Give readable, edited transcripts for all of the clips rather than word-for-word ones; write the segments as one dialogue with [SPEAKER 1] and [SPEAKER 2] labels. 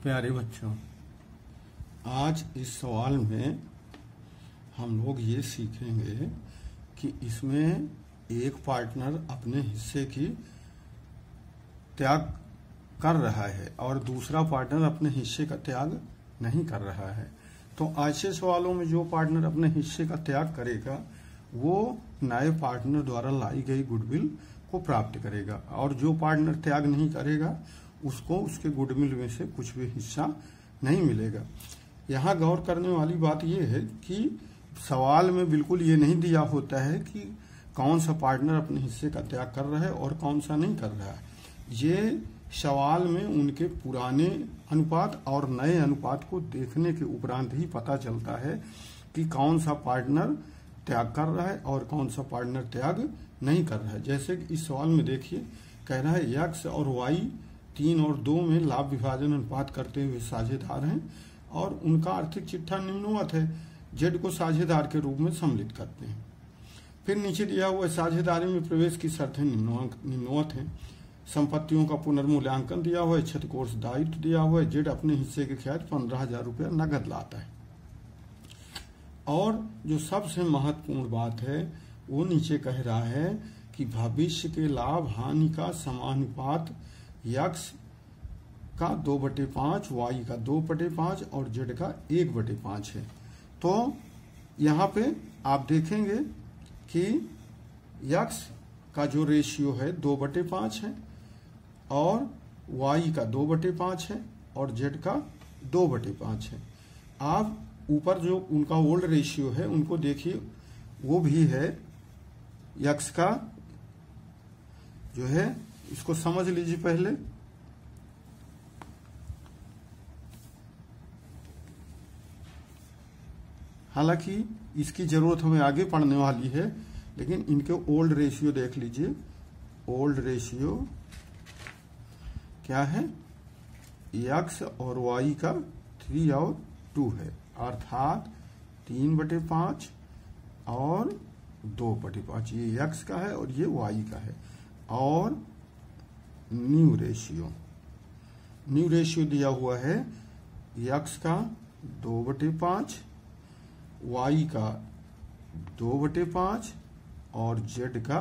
[SPEAKER 1] प्यारे बच्चों, आज इस सवाल में हम लोग ये सीखेंगे कि इसमें एक पार्टनर अपने हिस्से की त्याग कर रहा है और दूसरा पार्टनर अपने हिस्से का त्याग नहीं कर रहा है। तो ऐसे सवालों में जो पार्टनर अपने हिस्से का त्याग करेगा वो नए पार्टनर द्वारा लाई गई गुडविल को प्राप्त करेगा, और जो पार्टनर त्याग नहीं करेगा उसको उसके गुडविल में से कुछ भी हिस्सा नहीं मिलेगा। यहाँ गौर करने वाली बात यह है कि सवाल में बिल्कुल ये नहीं दिया होता है कि कौन सा पार्टनर अपने हिस्से का त्याग कर रहा है और कौन सा नहीं कर रहा है। ये सवाल में उनके पुराने अनुपात और नए अनुपात को देखने के उपरांत ही पता चलता है कि कौन सा पार्टनर त्याग कर रहा है और कौन सा पार्टनर त्याग नहीं कर रहा है। जैसे कि इस सवाल में देखिए, कह रहा है एक्स और वाई 3 और 2 में लाभ विभाजन अनुपात करते हुए साझेदार हैं और उनका आर्थिक चिट्ठा निम्नवत है। जेड को साझेदार के रूप में सम्मिलित करते हैं। फिर नीचे दिया हुआ साझेदारी में प्रवेश की शर्तें निम्नवत हैं। संपत्तियों का पुनर्मूल्यांकन दिया हुआ है, क्षतिकोष दायित्व दिया हुआ है। जेड अपने हिस्से के खैर 15,000 रुपया नगद लाता है। और जो सबसे महत्वपूर्ण बात है वो नीचे कह रहा है कि भविष्य के लाभ हानि का समानुपात एक्स का 2/5, वाई का 2/5 और जेड का 1/5 है। तो यहाँ पे आप देखेंगे कि एक्स का जो रेशियो है 2/5 है और वाई का 2/5 है और जेड का 2/5 है। आप ऊपर जो उनका ओल्ड रेशियो है उनको देखिए, वो भी है एक्स का जो है, इसको समझ लीजिए पहले। हालांकि इसकी जरूरत हमें आगे पढ़ने वाली है, लेकिन इनके ओल्ड रेशियो देख लीजिए। ओल्ड रेशियो क्या है? एक्स और वाई का 3 और 2 है, अर्थात 3/5 और 2/5। ये एक्स का है और ये वाई का है। और न्यू रेशियो दिया हुआ है एक्स का 2/5, वाई का 2/5 और जेड का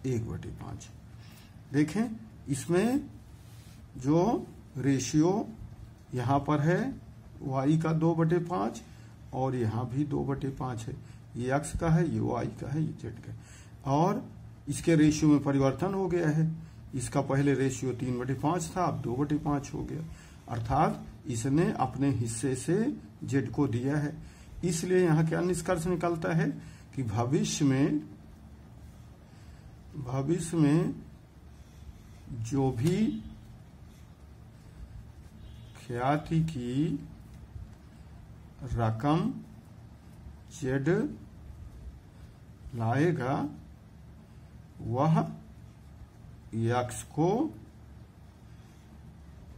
[SPEAKER 1] 1/5। देखें, इसमें जो रेशियो यहाँ पर है वाई का 2/5 और यहाँ भी 2/5 है। ये एक्स का है, ये वाई का है, ये जेड का है। और इसके रेशियो में परिवर्तन हो गया है। इसका पहले रेशियो 3/5 था, अब 2/5 हो गया, अर्थात इसने अपने हिस्से से जेड को दिया है। इसलिए यहाँ क्या निष्कर्ष निकलता है कि भविष्य में जो भी ख्याति की रकम जेड लाएगा वह एक्स को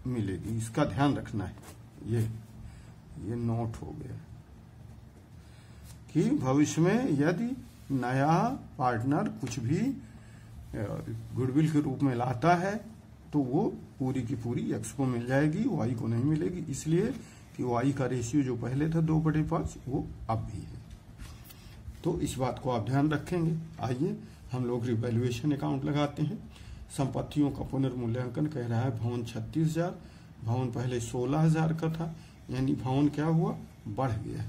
[SPEAKER 1] मिलेगी। इसका ध्यान रखना है। ये नोट हो गया कि भविष्य में यदि नया पार्टनर कुछ भी गुडविल के रूप में लाता है तो वो पूरी की पूरी एक्स को मिल जाएगी, वाई को नहीं मिलेगी। इसलिए कि वाई का रेशियो जो पहले था 2/5 वो अब भी है। तो इस बात को आप ध्यान रखेंगे। आइए हम लोग रिवैल्यूएशन अकाउंट लगाते हैं। संपत्तियों का पुनर्मूल्यांकन कह रहा है भवन 36,000, भवन पहले 16,000 का था, यानी भवन क्या हुआ? बढ़ गया।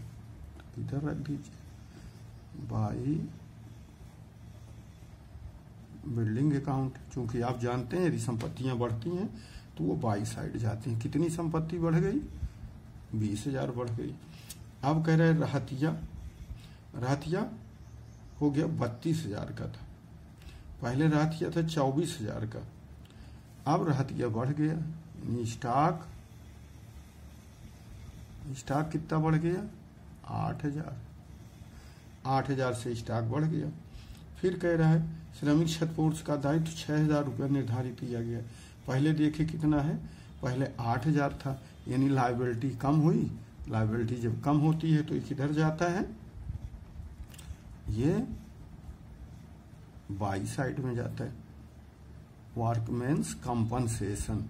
[SPEAKER 1] इधर रख दीजिए बाई बिल्डिंग अकाउंट। चूंकि आप जानते हैं यदि संपत्तियां बढ़ती हैं तो वो बाई साइड जाती हैं। कितनी संपत्ति बढ़ गई? 20,000 बढ़ गई। अब कह रहे हैं रहतिया हो गया 32,000 का था, पहले रहतिया था 24,000 का, अब रहतिया बढ़ गया। यानी स्टॉक कितना बढ़ गया? 8,000 से स्टॉक बढ़ गया। फिर कह रहा है श्रमिक क्षतिपूर्ति का दायित्व 6,000 रुपया निर्धारित किया गया। पहले देखे कितना है? पहले 8,000 था, यानी लायबिलिटी कम हुई। लायबिलिटी जब कम होती है तो किधर जाता है? ये बाई साइड में जाता है। वर्कमैन्स कंपनसेशन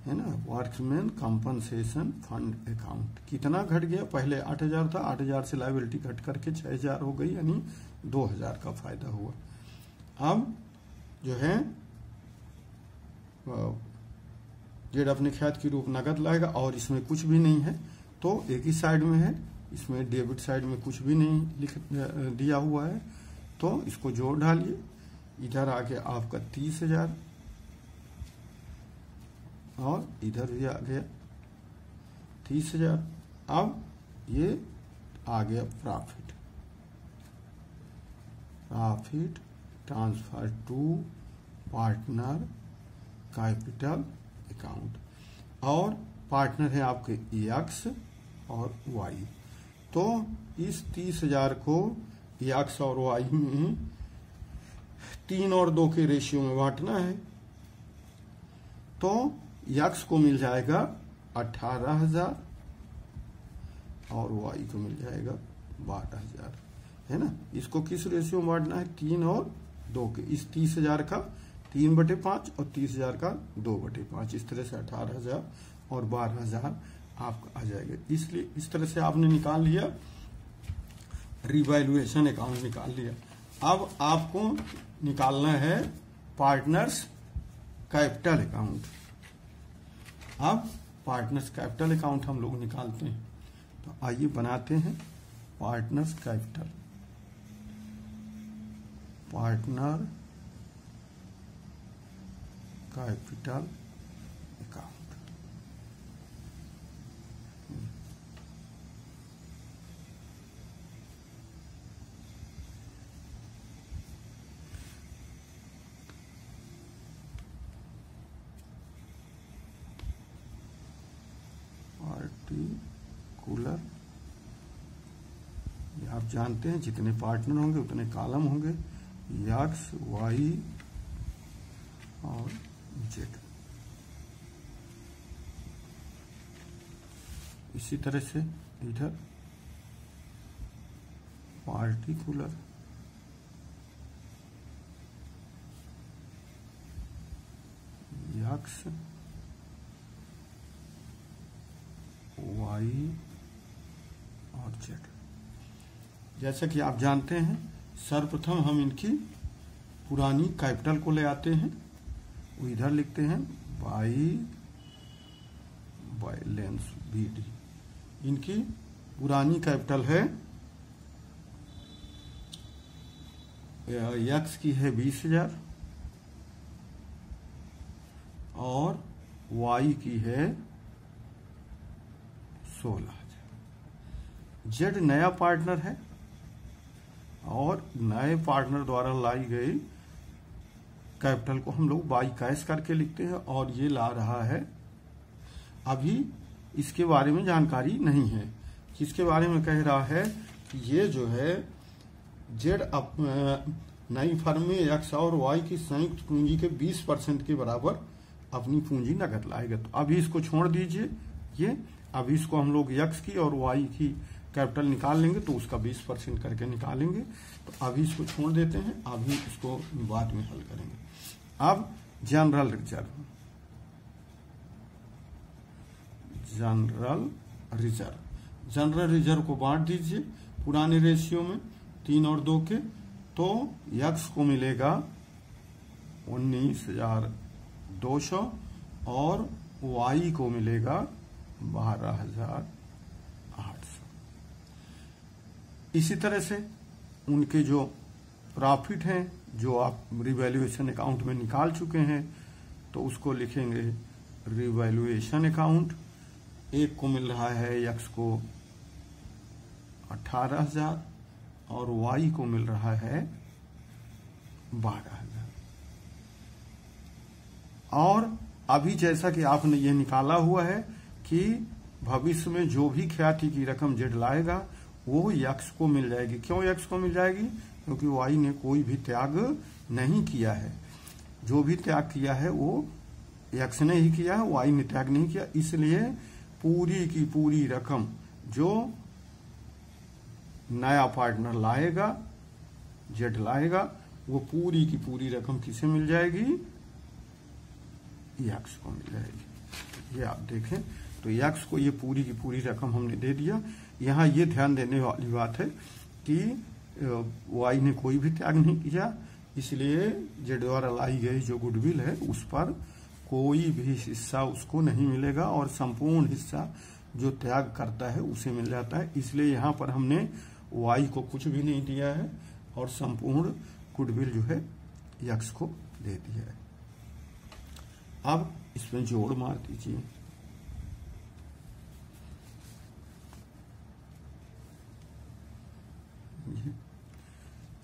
[SPEAKER 1] है ना, वर्कमैन कंपनसेशन फंड अकाउंट कितना घट गया, पहले 8,000 था, 8,000 से लायबिलिटी घट करके 6,000 हो गई, यानी 2,000 का फायदा हुआ। अब जो है जेड अपने ख्यात की रूप नगद लाएगा और इसमें कुछ भी नहीं है, तो एक ही साइड में है, इसमें डेबिट साइड में कुछ भी नहीं लिख दिया हुआ है, तो इसको जोड़ डालिए। इधर आके आपका 30,000 और इधर भी आ गया 30,000। अब ये आ गया profit transfer to partner capital account, और पार्टनर है आपके एक्स और वाई। तो इस 30,000 को एक्स और वाई में 3 और 2 के रेशियो में बांटना है। तो एक्स को मिल जाएगा 18,000 और वाई को मिल जाएगा 12,000, है ना। इसको किस रेशियो में बांटना है, 3 और 2 के। इस 30,000 का 3/5 और 30,000 का 2/5, इस तरह से 18,000 और 12,000 आपका आ जाएगा। इसलिए इस तरह से आपने निकाल लिया, रिवैल्यूएशन अकाउंट निकाल लिया। अब आपको निकालना है पार्टनर्स कैपिटल अकाउंट। अब पार्टनर्स कैपिटल अकाउंट हम लोग निकालते हैं, तो आइए बनाते हैं पार्टनर्स कैपिटल अकाउंट। पार्टिकुलर, ये आप जानते हैं जितने पार्टनर होंगे उतने कॉलम होंगे, एक्स वाई और जेड। इसी तरह से इधर पार्टिकुलर एक्स वाई और जेड। जैसा कि आप जानते हैं, सर्वप्रथम हम इनकी पुरानी कैपिटल को ले आते हैं, वो इधर लिखते हैं बाई बैलेंस BD। इनकी पुरानी कैपिटल है, एक्स की है 20,000 और वाई की है 16,000। जेड नया पार्टनर है और नए पार्टनर द्वारा लाई गई कैपिटल को हम लोग बाई कैश करके लिखते हैं, और ये ला रहा है, अभी इसके बारे में जानकारी नहीं है। किसके बारे में कह रहा है कि ये जो है जेड नई फर्म में एक्स और वाई की संयुक्त पूंजी के 20% के बराबर अपनी पूंजी नकद लाएगा। तो अभी इसको छोड़ दीजिए, ये अभी इसको हम लोग एक्स की और वाई की कैपिटल निकाल लेंगे, तो उसका 20% करके निकालेंगे। तो अभी इसको छोड़ देते हैं, अभी इसको बाद में हल करेंगे। अब जनरल रिजर्व को बांट दीजिए पुराने रेशियो में 3 और 2 के। तो एक्स को मिलेगा 19,200 और वाई को मिलेगा 12,800। इसी तरह से उनके जो प्रॉफिट हैं, जो आप रिवैल्यूएशन अकाउंट में निकाल चुके हैं, तो उसको लिखेंगे रिवैल्यूएशन अकाउंट। एक को मिल रहा है एक्स को 18,000 और वाई को मिल रहा है 12,000। और अभी जैसा कि आपने ये निकाला हुआ है कि भविष्य में जो भी ख्याति की रकम जेड लाएगा वो एक्स को मिल जाएगी। क्यों एक्स को मिल जाएगी? क्योंकि वाई ने कोई भी त्याग नहीं किया है। जो भी त्याग किया है वो एक्स ने ही किया है, वाई ने त्याग नहीं किया। इसलिए पूरी की पूरी रकम जो नया पार्टनर लाएगा, जेड लाएगा, वो पूरी की पूरी रकम किसे मिल जाएगी? एक्स को मिल जाएगी। ये आप देखें तो यक्स को ये पूरी की पूरी रकम हमने दे दिया। यहाँ ये ध्यान देने वाली बात है कि वाई ने कोई भी त्याग नहीं किया, इसलिए जेड द्वारा लाई गई जो गुडविल है उस पर कोई भी हिस्सा उसको नहीं मिलेगा और संपूर्ण हिस्सा जो त्याग करता है उसे मिल जाता है। इसलिए यहाँ पर हमने वाई को कुछ भी नहीं दिया है और संपूर्ण गुडविल जो है यक्स को दे दिया है। अब इसमें जोड़ मार दीजिए।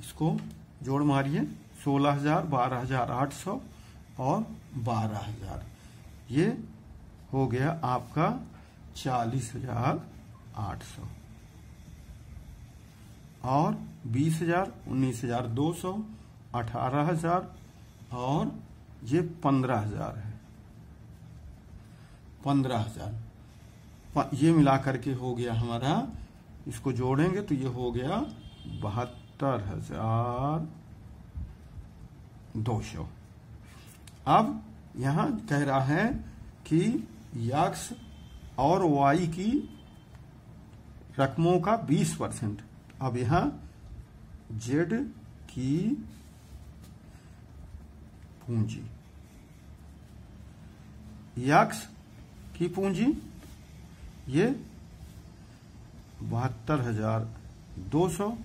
[SPEAKER 1] इसको जोड़ मारिए, 16,000, 12,800 और 12,000, ये हो गया आपका 40,800 और 20,000, 19,200, 18,000 और ये 15,000 है। 15,000 ये मिला करके हो गया हमारा, इसको जोड़ेंगे तो ये हो गया 72,200। अब यहां कह रहा है कि यक्स और वाई की रकमों का 20%। अब यहां जेड की पूंजी, यक्स की पूंजी ये 72,200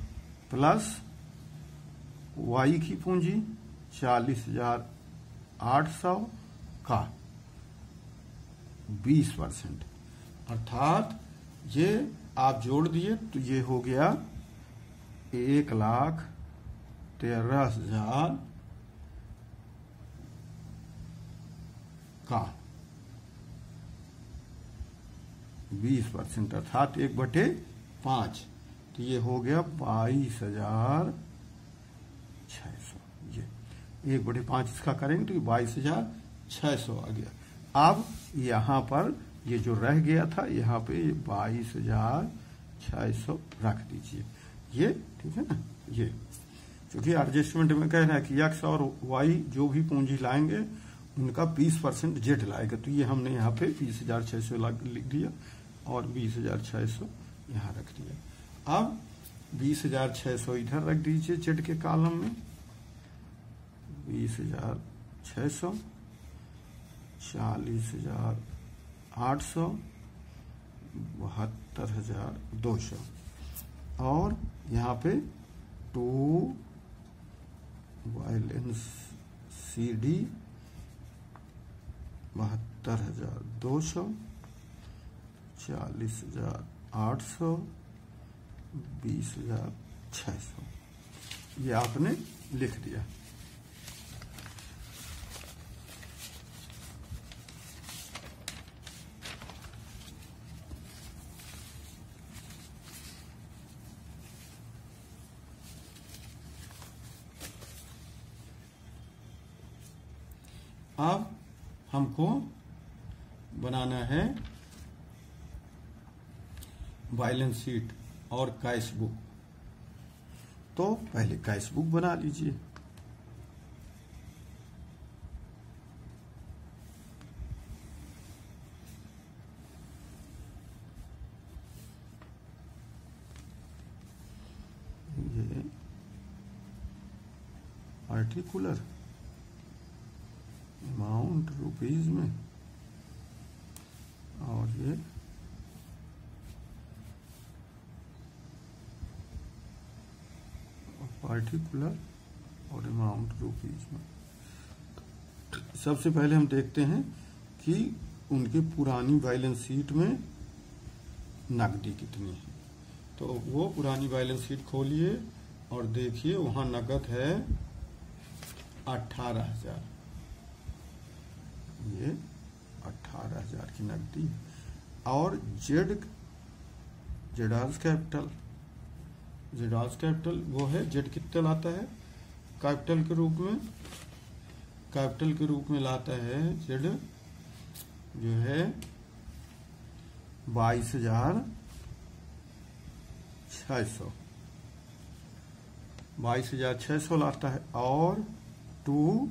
[SPEAKER 1] प्लस वाई की पूंजी 40,800 का 20%, अर्थात ये आप जोड़ दिए तो ये हो गया 1,13,000 का 20%, अर्थात 1/5, तो ये हो गया 22,600। ये 1/5 इसका करेंगे तो 22,600 आ गया। अब यहाँ पर ये जो रह गया था यहाँ पे 22,600 रख दीजिए, ये ठीक है ना। ये क्योंकि एडजस्टमेंट में कह रहा है कि एक्स और वाई जो भी पूंजी लाएंगे उनका 20% जेड लाएगा, तो ये हमने यहाँ पे 20,600 लिख दिया और 20,600 यहाँ रख दिया। अब 20,600 इधर रख दीजिए जेड के कॉलम में, 20,600, 40,800, 72,200 और यहाँ पे 2 वायलेंस CD 72,200, 40,800, 20,600, ये आपने लिख दिया। अब हमको बनाना है बैलेंस शीट और कैश बुक, तो पहले कैश बुक बना लीजिए। ये पार्टिकुलर अमाउंट रुपीज में और ये पार्टिकुलर और अमाउंट रुपीज में। सबसे पहले हम देखते हैं कि उनकी पुरानी बैलेंस शीट में नकदी कितनी है, तो वो पुरानी बैलेंस शीट खोलिए और देखिए वहां नकद है 18,000, ये 18,000 की नकदी है। और जेडास कैपिटल वो है, जेड कितना लाता है कैपिटल के रूप में, कैपिटल के रूप में लाता है जेड जो है 22,600 लाता है। और 2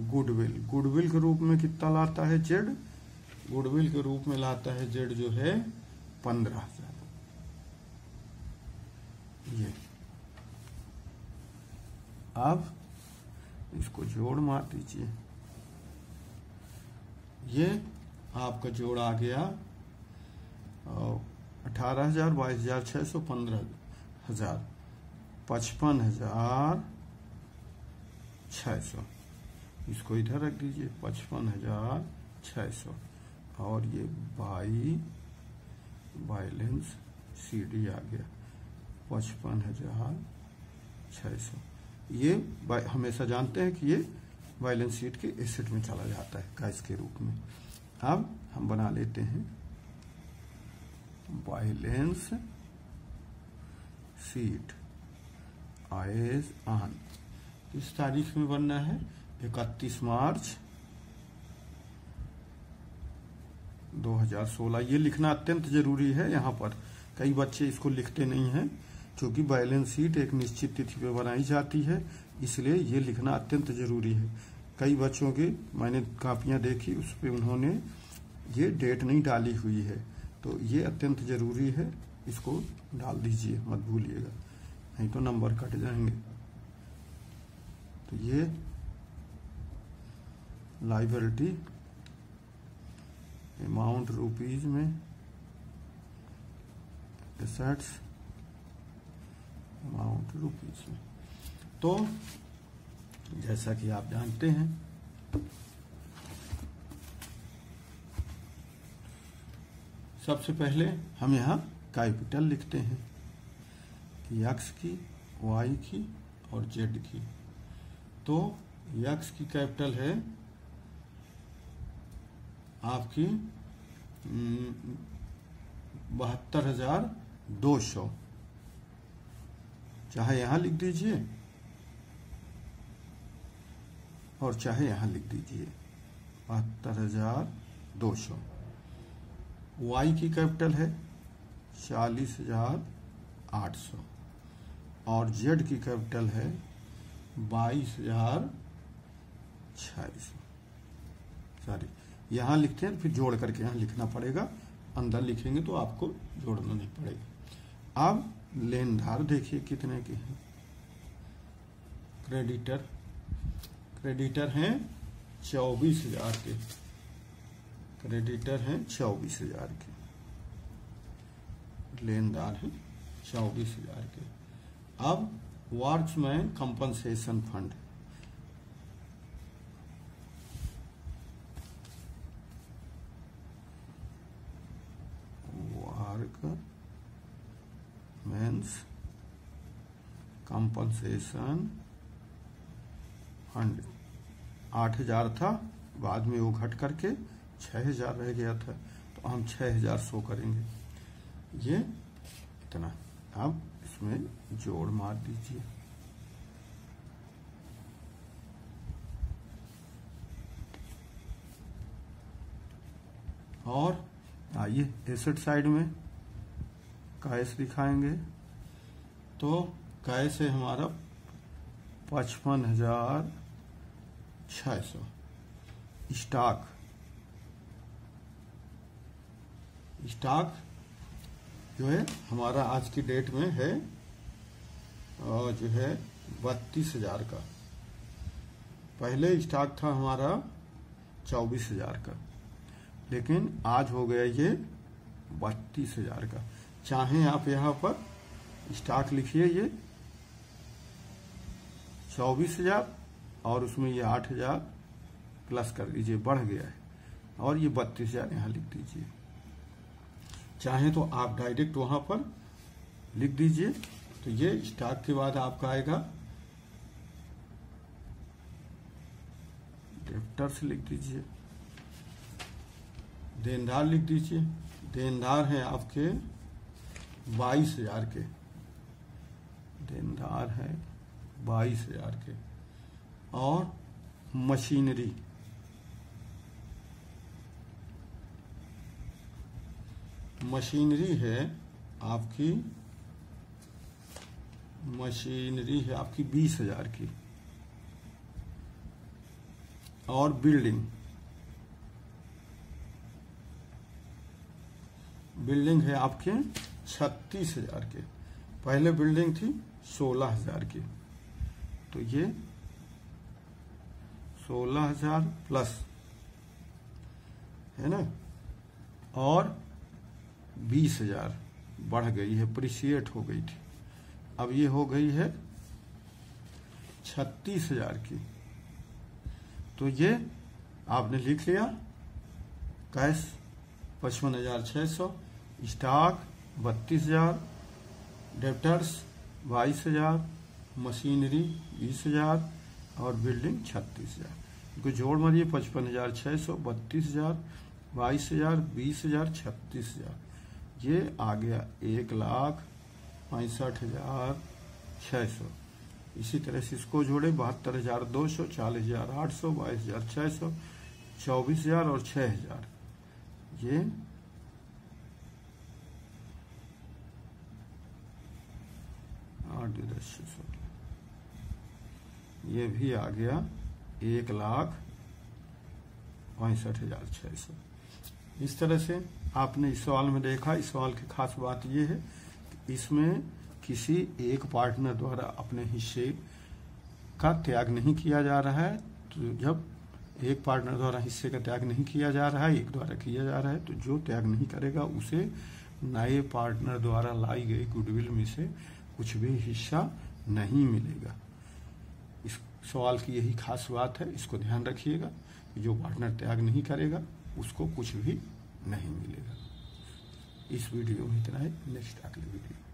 [SPEAKER 1] गुडविल के रूप में कितना लाता है जेड गुडविल के रूप में लाता है जेड जो है 15,000। ये अब इसको जोड़ मार दीजिए, ये आपका जोड़ आ गया 18,000, 22,600, 15,000, 55,600। इसको इधर रख दीजिए 55,600 और ये बैलेंस CD आ गया 55,600। ये हमेशा जानते हैं कि ये बैलेंस शीट के एसेट में चला जाता है कैश के रूप में। अब हम बना लेते हैं बैलेंस शीट एज ऑन। किस तारीख में बनना है? 31 मार्च 2016। ये लिखना अत्यंत जरूरी है। यहाँ पर कई बच्चे इसको लिखते नहीं हैं, क्योंकि बैलेंस शीट एक निश्चित तिथि पे बनाई जाती है, इसलिए ये लिखना अत्यंत जरूरी है। कई बच्चों की मैंने कापियां देखी, उस पर उन्होंने ये डेट नहीं डाली हुई है, तो ये अत्यंत जरूरी है। इसको डाल दीजिए, मत भूलिएगा, नहीं तो नंबर कट जाएंगे। तो ये लायबिलिटी अमाउंट रुपीज में, एसेट्स अमाउंट रुपीज में। तो जैसा कि आप जानते हैं, सबसे पहले हम यहाँ कैपिटल लिखते हैं, एक्स की, वाई की और जेड की। तो एक्स की कैपिटल है आपकी 72,200, चाहे यहां लिख दीजिए और चाहे यहां लिख दीजिए 72,200। वाई की कैपिटल है 40,800 और जेड की कैपिटल है 22,600। सॉरी, यहां लिखते हैं, फिर जोड़ करके यहां लिखना पड़ेगा। अंदर लिखेंगे तो आपको जोड़ना नहीं पड़ेगा। अब लेनदार देखिए कितने के हैं। क्रेडिटर हैं 24,000 के, क्रेडिटर हैं 24,000 के, लेनदार हैं 24,000 के। अब workmen's compensation fund, workmen's compensation fund 8,000 था, बाद में वो घट करके 6,000 रह गया था, तो हम 6,000 शो करेंगे। ये इतना। अब इसमें जोड़ मार दीजिए, और आइए एसेट साइड में कैश दिखाएंगे। तो कैश है हमारा 55,600। स्टॉक जो है हमारा आज की डेट में है और जो है 32,000 का। पहले स्टॉक था हमारा 24,000 का, लेकिन आज हो गया ये 32,000 का। चाहे आप यहाँ पर स्टॉक लिखिए ये 24,000 और उसमें ये 8,000 प्लस कर दीजिए, बढ़ गया है, और ये 32,000 यहाँ लिख दीजिए। चाहे तो आप डायरेक्ट वहां पर लिख दीजिए। तो ये स्टॉक के बाद आपका आएगा डेप्टर्स, लिख दीजिए। देनदार लिख दीजिए, देनदार हैं आपके 22,000 के, देनदार है 22,000 के। और मशीनरी, मशीनरी है आपकी 20,000 की। और बिल्डिंग बिल्डिंग है आपके 36,000 के, पहले बिल्डिंग थी 16,000 की, तो ये 16,000 प्लस है ना, और 20,000 बढ़ गई है, अप्रिशिएट हो गई थी, अब ये हो गई है 36,000 की। तो ये आपने लिख लिया, कैश 55,600, स्टॉक 32,000, डेप्टर्स 22,000, मशीनरी 20,000 और बिल्डिंग 36,000। इनको जोड़ मारिए, 55,600, 32,000, 22,000, 20,000, 36,000, ये आ गया 1,65,600। इसी तरह से इसको जोड़े, 72,200, 40,800, 22,600, 24,000 और 6,000, ये ये भी आ गया 1,65,600। इस तरह से आपने इस सवाल में देखा। इस सवाल की खास बात यह है कि इसमें किसी एक पार्टनर द्वारा अपने हिस्से का त्याग नहीं किया जा रहा है। तो जब एक पार्टनर द्वारा हिस्से का त्याग नहीं किया जा रहा है, एक द्वारा किया जा रहा है, तो जो त्याग नहीं करेगा उसे नए पार्टनर द्वारा लाई गई गुडविल में से कुछ भी हिस्सा नहीं मिलेगा। इस सवाल की यही खास बात है, इसको ध्यान रखिएगा। जो पार्टनर त्याग नहीं करेगा उसको कुछ भी नहीं मिलेगा। इस वीडियो में इतना है, नेक्स्ट अगली वीडियो।